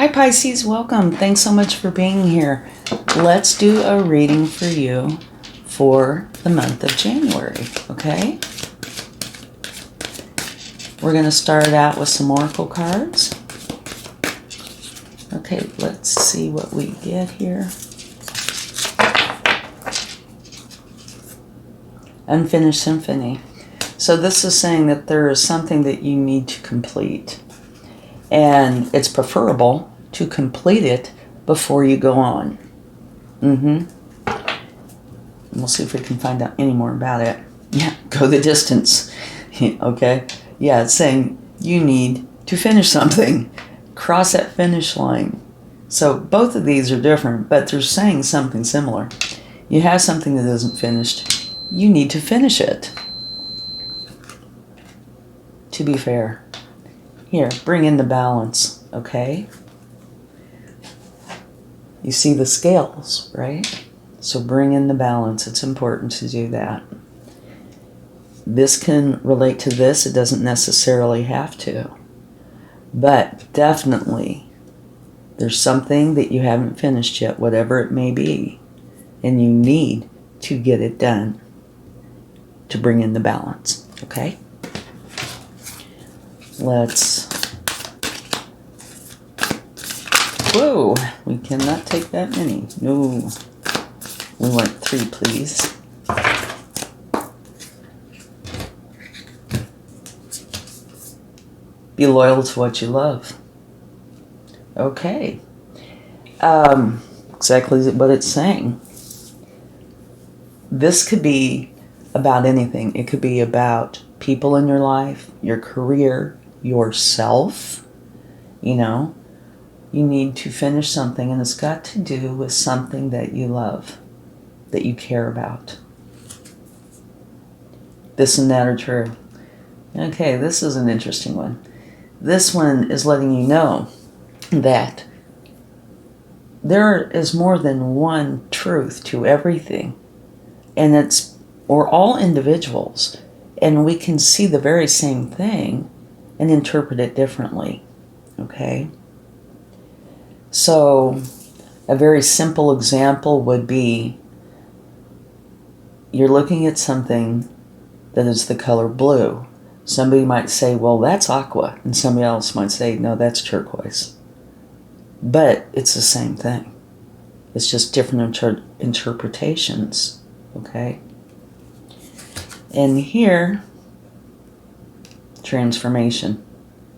Hi Pisces, welcome. Thanks so much for being here. Let's do a reading for you for the month of January, okay? We're going to start out with some oracle cards. Okay, let's see what we get here. Unfinished Symphony. So this is saying that there is something that you need to complete. And it's preferable to complete it before you go on. We'll see if we can find out any more about it. Yeah, go the distance. Okay? Yeah, it's saying you need to finish something. Cross that finish line. So both of these are different, but they're saying something similar. You have something that isn't finished. You need to finish it. To be fair. Here, bring in the balance, okay? You see the scales, right? So bring in the balance. It's important to do that. This can relate to this. It doesn't necessarily have to. But definitely, there's something that you haven't finished yet, whatever it may be. And you need to get it done to bring in the balance, okay? Whoa, we cannot take that many. No. We want 3, please. Be loyal to what you love. Okay. Exactly what it's saying. This could be about anything. It could be about people in your life, your career, yourself. You know, you need to finish something, and it's got to do with something that you love, that you care about. This and that are true. Okay, this is an interesting one. This one is letting you know that there is more than one truth to everything, and we're all individuals, and we can see the very same thing and interpret it differently, okay? So a very simple example would be you're looking at something that is the color blue. Somebody might say, well, that's aqua, and somebody else might say, no, that's turquoise. But it's the same thing. It's just different interpretations, okay? And here, transformation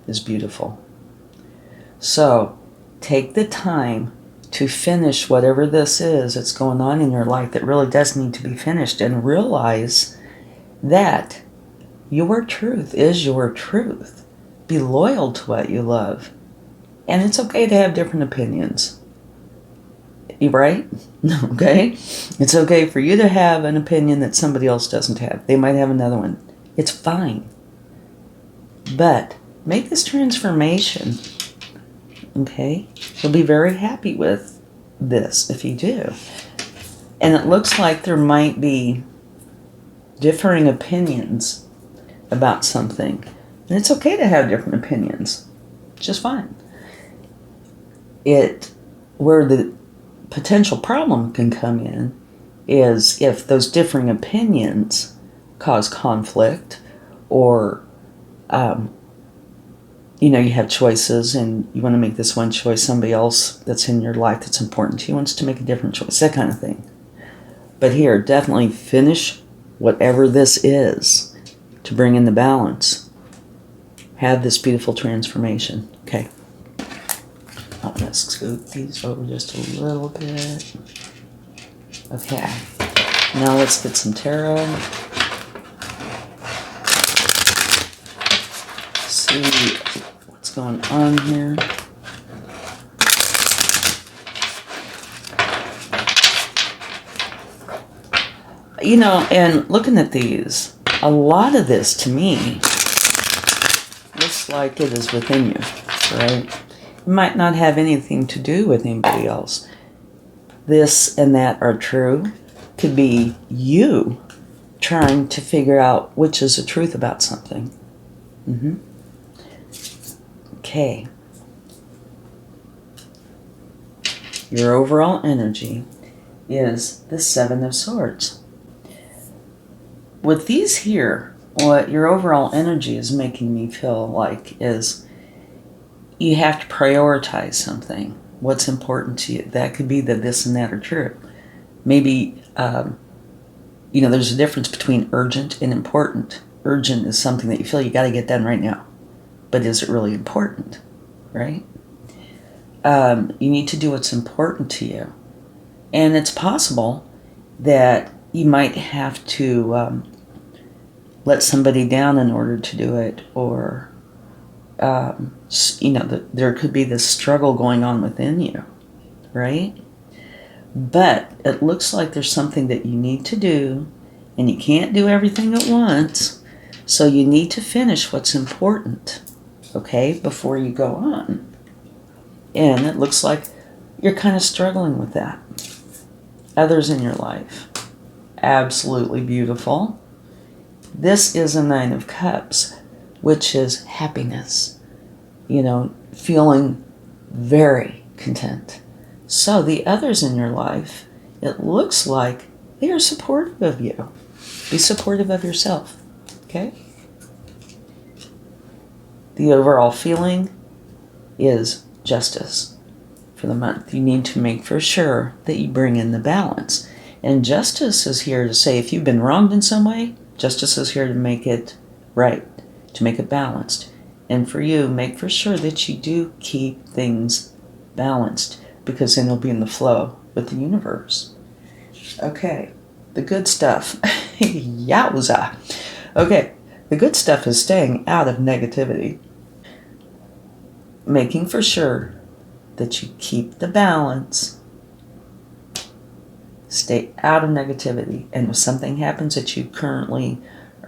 is beautiful. So take the time to finish whatever this is that's going on in your life that really does need to be finished, and realize that your truth is your truth. Be loyal to what you love. And it's okay to have different opinions. Right? Okay? It's okay for you to have an opinion that somebody else doesn't have. They might have another one. It's fine. But make this transformation. Okay? You'll be very happy with this if you do. And it looks like there might be differing opinions about something. And it's okay to have different opinions. Just fine. Where the potential problem can come in is if those differing opinions cause conflict, or you have choices and you want to make this one choice, somebody else that's in your life that's important to you wants to make a different choice, that kind of thing. But here, definitely finish whatever this is to bring in the balance. Have this beautiful transformation. Okay. I'm going to scoot these over just a little bit. Okay. Now let's get some tarot. See what's going on here. And looking at these, a lot of this to me looks like it is within you, right? It might not have anything to do with anybody else. This and that are true. Could be you trying to figure out which is the truth about something. Okay. your overall energy is the Seven of Swords. With these here, what your overall energy is making me feel like is you have to prioritize something. What's important to you? That could be that this and that are true. Maybe, there's a difference between urgent and important. Urgent is something that you feel you got to get done right now. But is it really important? Right? You need to do what's important to you. And it's possible that you might have to let somebody down in order to do it, or there could be this struggle going on within you, right? But it looks like there's something that you need to do, and you can't do everything at once, so you need to finish what's important, okay, before you go on. And it looks like you're kind of struggling with that. Others in your life, absolutely beautiful. This is a Nine of Cups, which is happiness, feeling very content. So the others in your life, it looks like they are supportive of you. Be supportive of yourself, okay? The overall feeling is justice for the month. You need to make for sure that you bring in the balance. And justice is here to say if you've been wronged in some way, justice is here to make it right, to make it balanced. And for you, make for sure that you do keep things balanced, because then you'll be in the flow with the universe. Okay, the good stuff. Yowza. Okay, the good stuff is staying out of negativity. Making for sure that you keep the balance. Stay out of negativity. And if something happens that you currently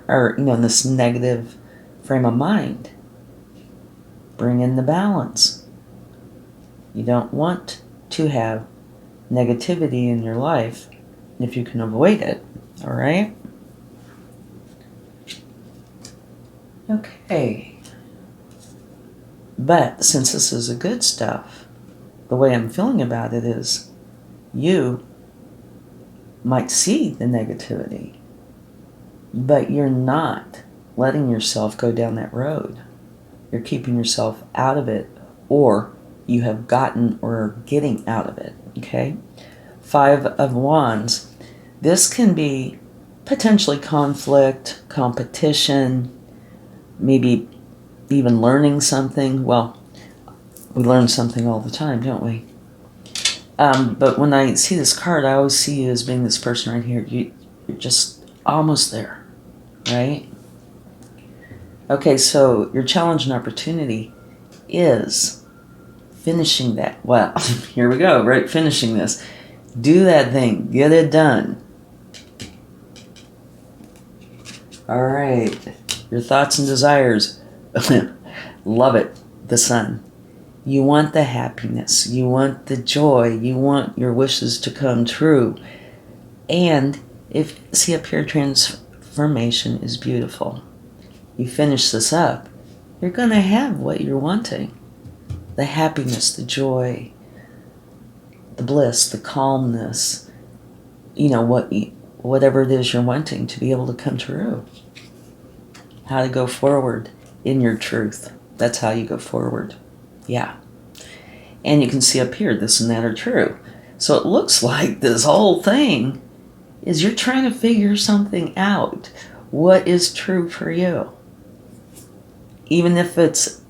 are, in this negative frame of mind, bring in the balance. You don't want to have negativity in your life if you can avoid it. All right? Okay. But since this is a good stuff, the way I'm feeling about it is you might see the negativity, but you're not letting yourself go down that road. You're keeping yourself out of it, or you have gotten or are getting out of it, okay? Five of Wands. This can be potentially conflict, competition, maybe even learning something. Well, we learn something all the time, don't we? But when I see this card, I always see you as being this person right here. You're just almost there, right? Okay, so your challenge and opportunity is finishing that. Well, here we go, right? Finishing this. Do that thing. Get it done. All right. Your thoughts and desires. Love it. The Sun. You want the happiness. You want the joy. You want your wishes to come true. And see up here, transformation is beautiful. You finish this up, you're going to have what you're wanting. The happiness, the joy, the bliss, the calmness, whatever it is you're wanting to be able to come true. How to go forward in your truth. That's how you go forward. Yeah. And you can see up here, this and that are true. So it looks like this whole thing is you're trying to figure something out. What is true for you? Even if it's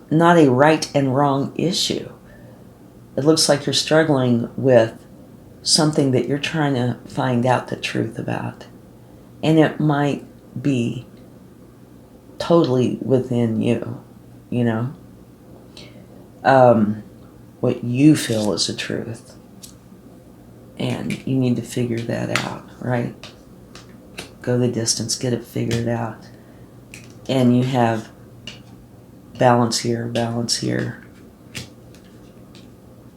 not a right and wrong issue. It looks like you're struggling with something that you're trying to find out the truth about. And it might be totally within you, what you feel is the truth. And you need to figure that out, right? Go the distance, get it figured out. And you have balance here, balance here.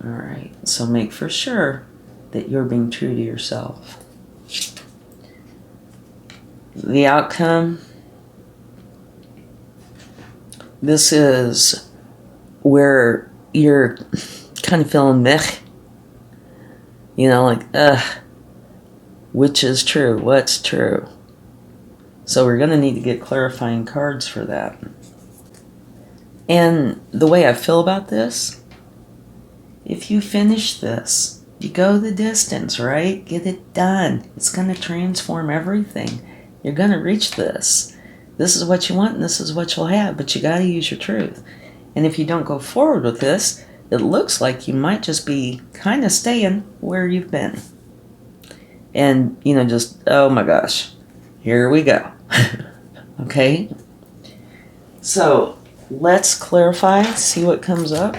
All right, so make for sure that you're being true to yourself. The outcome, this is where you're kind of feeling meh, Like, which is true? What's true? So we're going to need to get clarifying cards for that. And the way I feel about this, if you finish this, you go the distance, right? Get it done. It's going to transform everything. You're going to reach this. This is what you want and this is what you'll have, but you got to use your truth. And if you don't go forward with this, it looks like you might just be kind of staying where you've been. And, just, oh my gosh, here we go. Okay? So, let's clarify, see what comes up.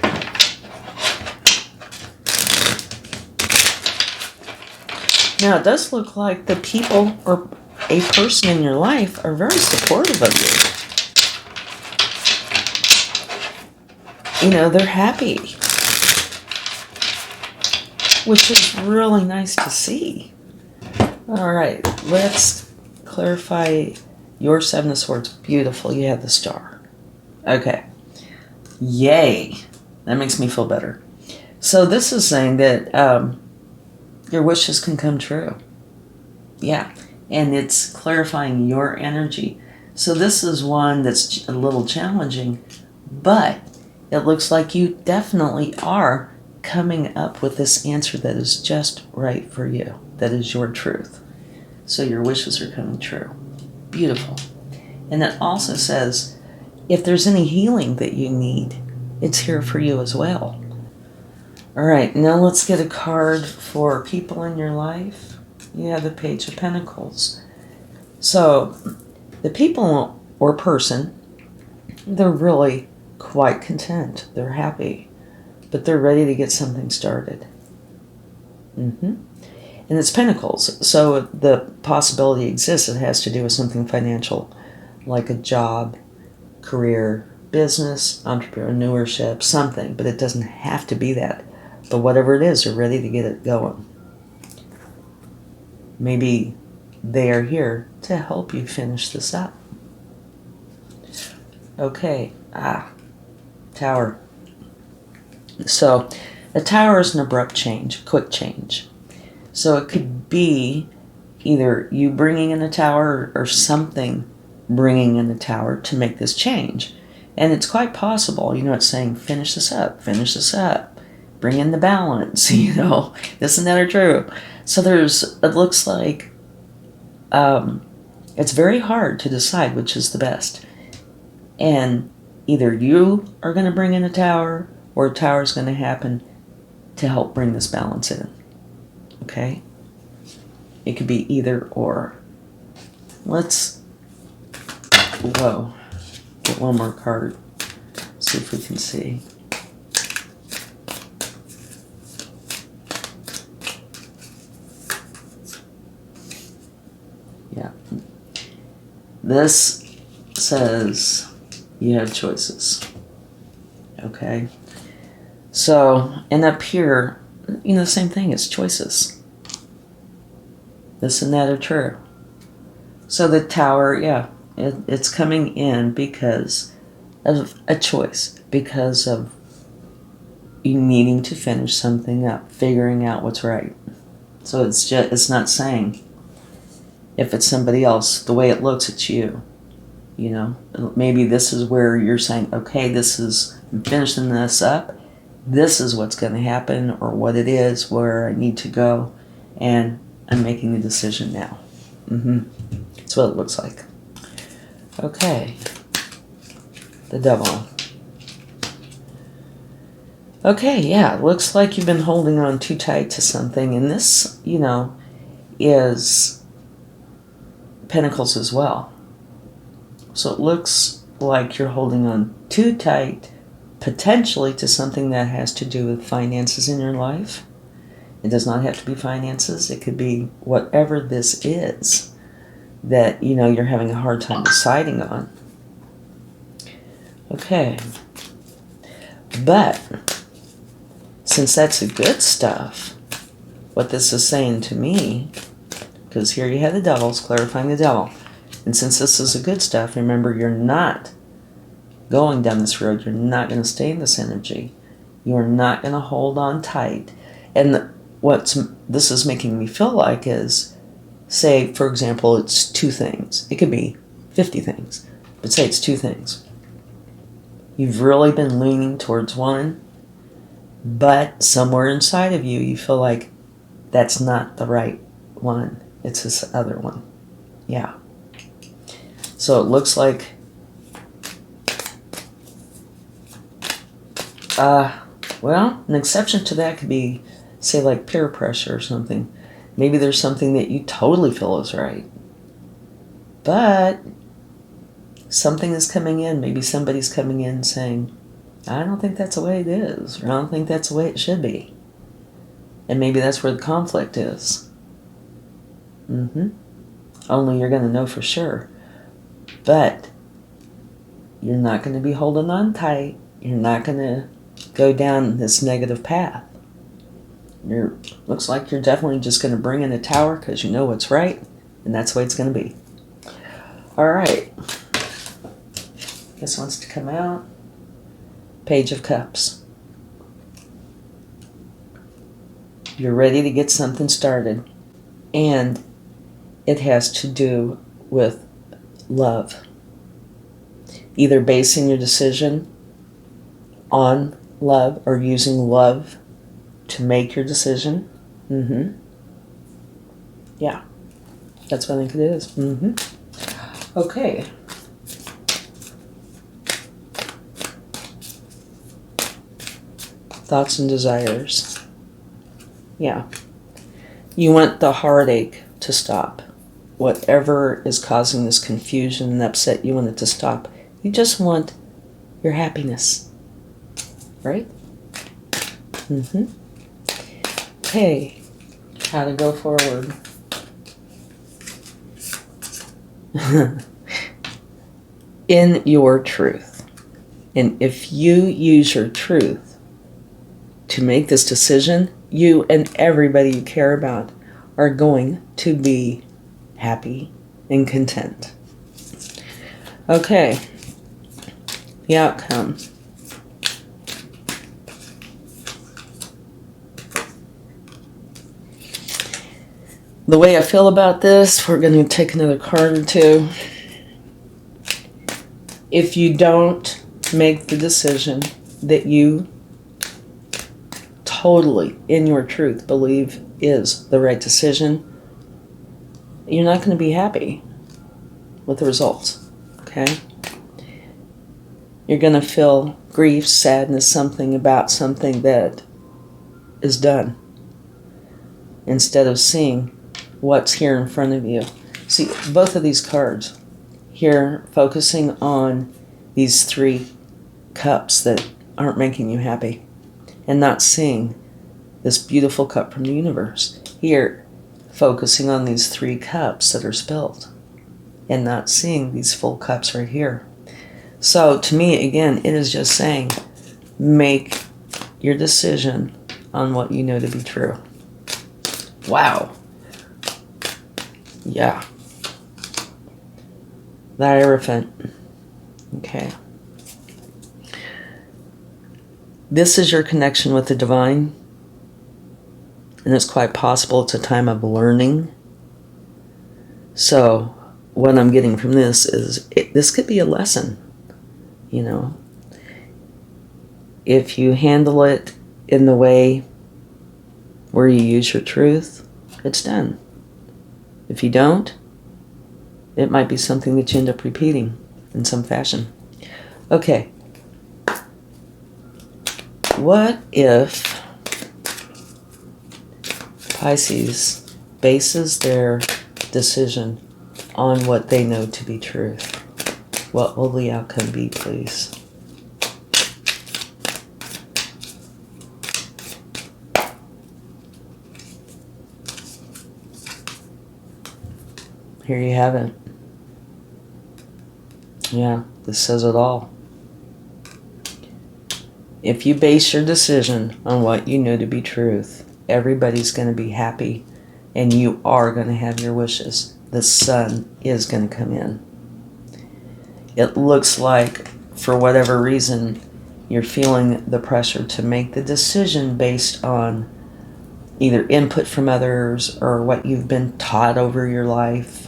Now, it does look like the people or a person in your life are very supportive of you. They're happy, which is really nice to see. All right, let's clarify your Seven of Swords. Beautiful. You have the Star. Okay. Yay. That makes me feel better. So this is saying that your wishes can come true. Yeah. And it's clarifying your energy. So this is one that's a little challenging, but it looks like you definitely are coming up with this answer that is just right for you. That is your truth. So your wishes are coming true. Beautiful. And it also says, if there's any healing that you need, it's here for you as well. All right, now let's get a card for people in your life. You have the Page of Pentacles. So the people or person, they're really quite content. They're happy, but they're ready to get something started. And it's Pentacles, so the possibility exists. It has to do with something financial, like a job, career, business, entrepreneurship, something, but it doesn't have to be that. But whatever it is, they're ready to get it going. Maybe they are here to help you finish this up. Okay, Tower. So, a Tower is an abrupt change, quick change. So it could be either you bringing in a Tower or something bringing in a Tower to make this change. And it's quite possible, it's saying finish this up, bring in the balance, this and that are true. So it looks like it's very hard to decide which is the best. And either you are going to bring in a Tower or a Tower is going to happen to help bring this balance in. Okay? It could be either or. Let's get one more card. See if we can see. Yeah. This says you have choices. Okay? So, and up here, the same thing, it's choices. This and that are true. So the Tower, it's coming in because of a choice, because of you needing to finish something up, figuring out what's right. So it's not saying if it's somebody else, the way it looks, it's you. Maybe this is where you're saying, okay, I'm finishing this up. This is what's going to happen, or what it is, where I need to go, and I'm making a decision now. That's what it looks like. Okay. The Devil. Okay, yeah, it looks like you've been holding on too tight to something, and this, is Pentacles as well. So it looks like you're holding on too tight, potentially to something that has to do with finances in your life. It does not have to be finances. It could be whatever this is that, you're having a hard time deciding on. Okay. But since that's the good stuff, what this is saying to me, because here you have the Devils, clarifying the Devil. And since this is the good stuff, remember, you're not going down this road. You're not going to stay in this energy. You're not going to hold on tight. And what this is making me feel like is, say, for example, it's 2 things. It could be 50 things, but say it's 2 things. You've really been leaning towards one, but somewhere inside of you, you feel like that's not the right one. It's this other one. Yeah. So it looks like, well, an exception to that could be, say, like peer pressure or something. Maybe there's something that you totally feel is right, but something is coming in. Maybe somebody's coming in saying, I don't think that's the way it is, or I don't think that's the way it should be. And maybe that's where the conflict is. Only you're going to know for sure. But you're not going to be holding on tight. You're not going to go down this negative path. Looks like you're definitely just going to bring in a tower because you know what's right, and that's the way it's going to be. All right. This wants to come out. Page of Cups. You're ready to get something started, and it has to do with love. Either basing your decision on love or using love to make your decision. Yeah, that's what I think it is. Okay. Thoughts and desires. Yeah. You want the heartache to stop. Whatever is causing this confusion and upset, you want it to stop. You just want your happiness. Right? Okay. How to go forward. In your truth. And if you use your truth to make this decision, you and everybody you care about are going to be happy and content. Okay. The outcome. The way I feel about this, we're going to take another card or two. If you don't make the decision that you totally, in your truth, believe is the right decision, you're not going to be happy with the results, okay? You're going to feel grief, sadness, something about something that is done, instead of seeing what's here in front of you. See, both of these cards here, focusing on these 3 cups that aren't making you happy, and not seeing this beautiful cup from the universe. Here, focusing on these 3 cups that are spilled, and not seeing these full cups right here. So to me, again, it is just saying, make your decision on what you know to be true. Wow. Yeah. The Hierophant. Okay. This is your connection with the divine, and it's quite possible it's a time of learning. So what I'm getting from this is this could be a lesson, you know. If you handle it in the way where you use your truth, it's done. If you don't, it might be something that you end up repeating in some fashion. Okay. What if Pisces bases their decision on what they know to be truth? What will the outcome be, please? Here you have it. Yeah, this says it all. If you base your decision on what you know to be truth, everybody's going to be happy, and you are going to have your wishes. The sun is going to come in. It looks like, for whatever reason, you're feeling the pressure to make the decision based on either input from others or what you've been taught over your life,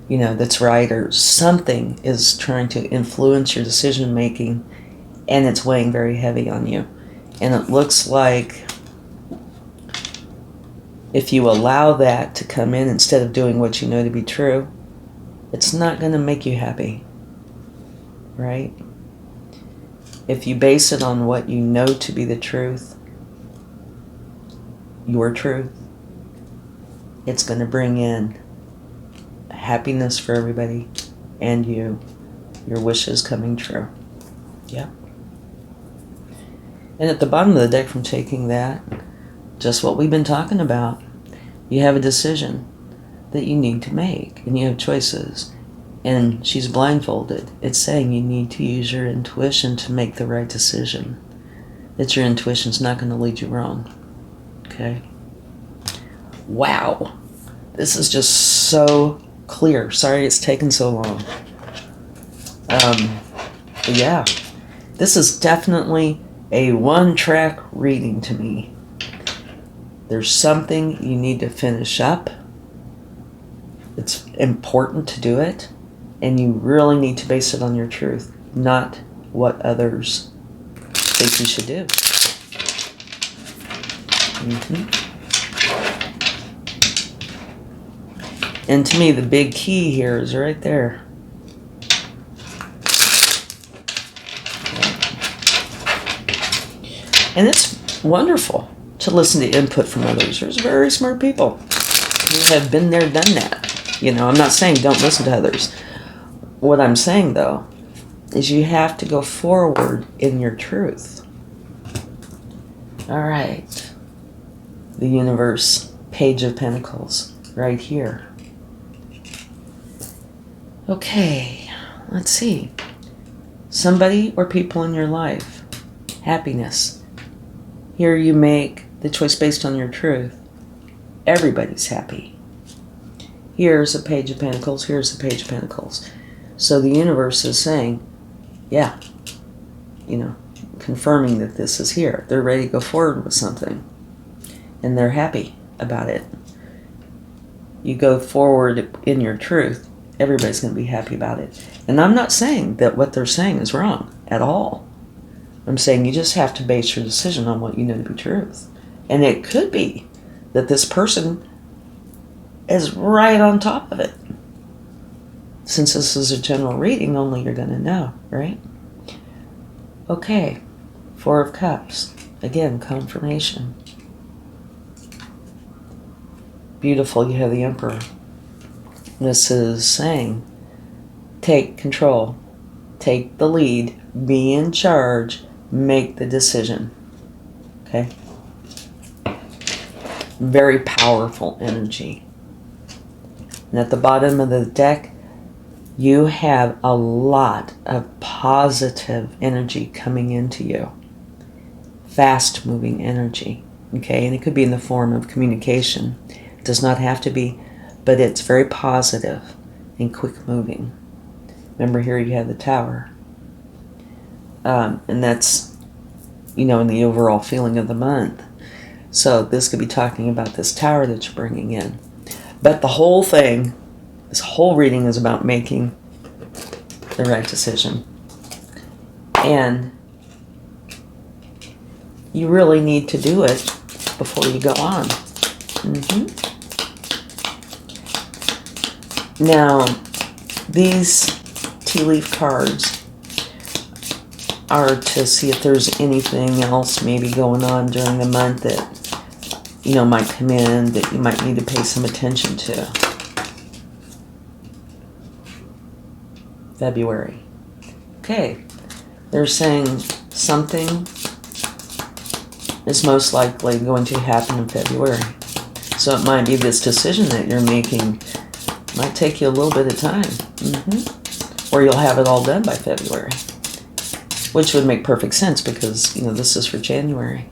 that's right, or something is trying to influence your decision making, and it's weighing very heavy on you. And it looks like if you allow that to come in instead of doing what you know to be true, it's not going to make you happy, right? If you base it on what you know to be the truth, your truth, it's going to bring in happiness for everybody and you, your wishes coming true. Yeah. And at the bottom of the deck from taking that, just what we've been talking about, you have a decision that you need to make, and you have choices. And she's blindfolded. It's saying you need to use your intuition to make the right decision. That your intuition's not going to lead you wrong. Okay? Wow. This is just so clear. Sorry it's taken so long. Yeah. This is definitely a one-track reading to me. There's something you need to finish up. It's important to do it. And you really need to base it on your truth, not what others think you should do. And to me, the big key here is right there. And it's wonderful to listen to input from others. There's very smart people who have been there, done that. I'm not saying don't listen to others. What I'm saying, though, is you have to go forward in your truth. All right. The universe, Page of Pentacles, right here. Okay, let's see. Somebody or people in your life. Happiness. Here you make the choice based on your truth. Everybody's happy. Here's a Page of Pentacles. Here's a Page of Pentacles. So the universe is saying, yeah, confirming that this is here. They're ready to go forward with something. And they're happy about it. You go forward in your truth, everybody's going to be happy about it. And I'm not saying that what they're saying is wrong at all. I'm saying you just have to base your decision on what you know to be truth. And it could be that this person is right on top of it. Since this is a general reading, only you're going to know, right? Okay, Four of Cups. Again, confirmation. Beautiful, you have the Emperor. This is saying, take control, take the lead, be in charge, make the decision. Okay? Very powerful energy. And at the bottom of the deck, you have a lot of positive energy coming into you. Fast moving energy. Okay, and it could be in the form of communication. It does not have to be, but it's very positive and quick moving. Remember here you have the Tower. And that's, in the overall feeling of the month. So this could be talking about this Tower that you're bringing in. But the whole thing, this whole reading is about making the right decision. And you really need to do it before you go on. Now, these tea leaf cards are to see if there's anything else maybe going on during the month that, might come in that you might need to pay some attention to. February. Okay, they're saying something is most likely going to happen in February. So it might be this decision that you're making might take you a little bit of time. Or you'll have it all done by February. Which would make perfect sense because, this is for January.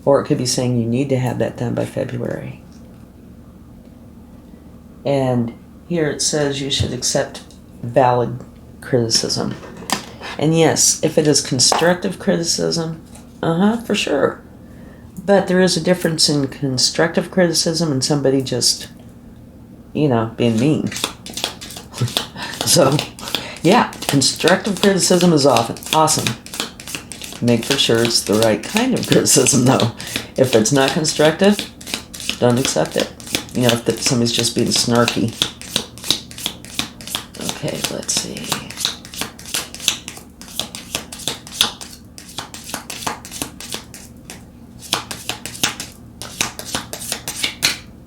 Or it could be saying you need to have that done by February. And here it says you should accept valid criticism. And yes, if it is constructive criticism, for sure. But there is a difference in constructive criticism and somebody just, being mean. So, yeah, constructive criticism is often awesome. Make for sure it's the right kind of criticism, though. If it's not constructive, don't accept it. If somebody's just being snarky. Okay, let's see.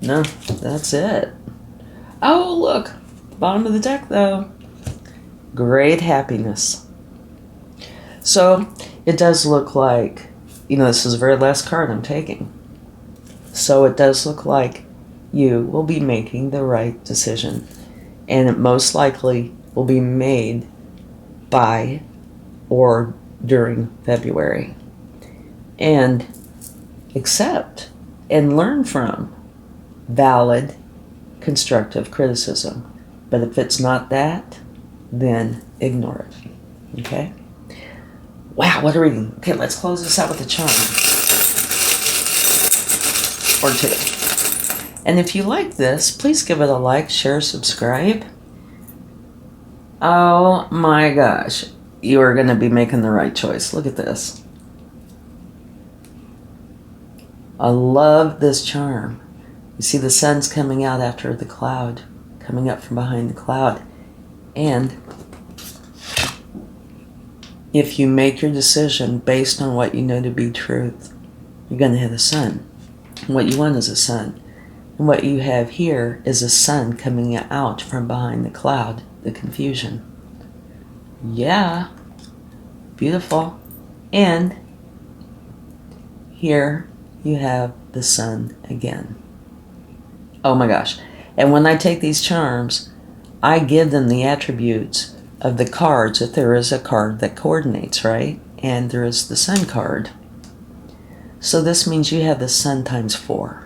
No, that's it. Oh, look. Bottom of the deck, though. Great happiness. So, it does look like, this is the very last card I'm taking. So, it does look like you will be making the right decision. And it most likely will be made by or during February. And accept and learn from valid, constructive criticism. But if it's not that, then ignore it. Okay? Wow, what a reading. Okay, let's close this out with a charm. Or two. And if you like this, please give it a like, share, subscribe. Oh my gosh. You are going to be making the right choice. Look at this. I love this charm. You see the sun's coming out after the cloud, coming up from behind the cloud. And if you make your decision based on what you know to be truth, you're going to hit the sun. And what you want is a sun. And what you have here is a sun coming out from behind the cloud, the confusion. Yeah, beautiful. And here you have the sun again. Oh my gosh. And when I take these charms, I give them the attributes of the cards, if there is a card that coordinates, right? And there is the sun card. So this means you have the sun times 4.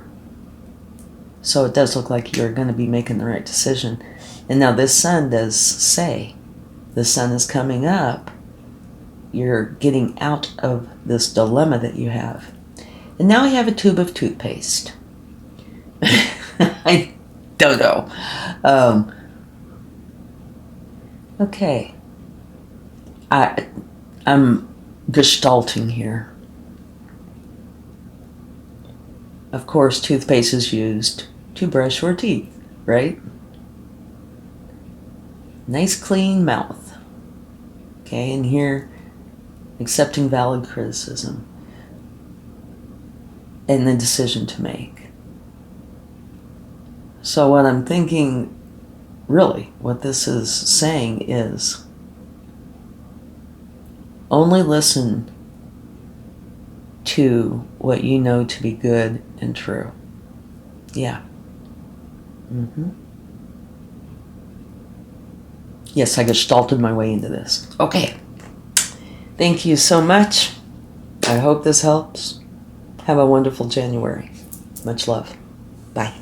So it does look like you're going to be making the right decision. And now this sun does say, the sun is coming up. You're getting out of this dilemma that you have. And now you have a tube of toothpaste. I don't know. Okay. I'm gestalting here. Of course, toothpaste is used to brush your teeth, right? Nice clean mouth. Okay, and here, accepting valid criticism. And the decision to make. So what I'm thinking, really, what this is saying is, only listen to what you know to be good and true. Yeah. Yes, I gestalted my way into this. Okay. Thank you so much. I hope this helps. Have a wonderful January. Much love. Bye.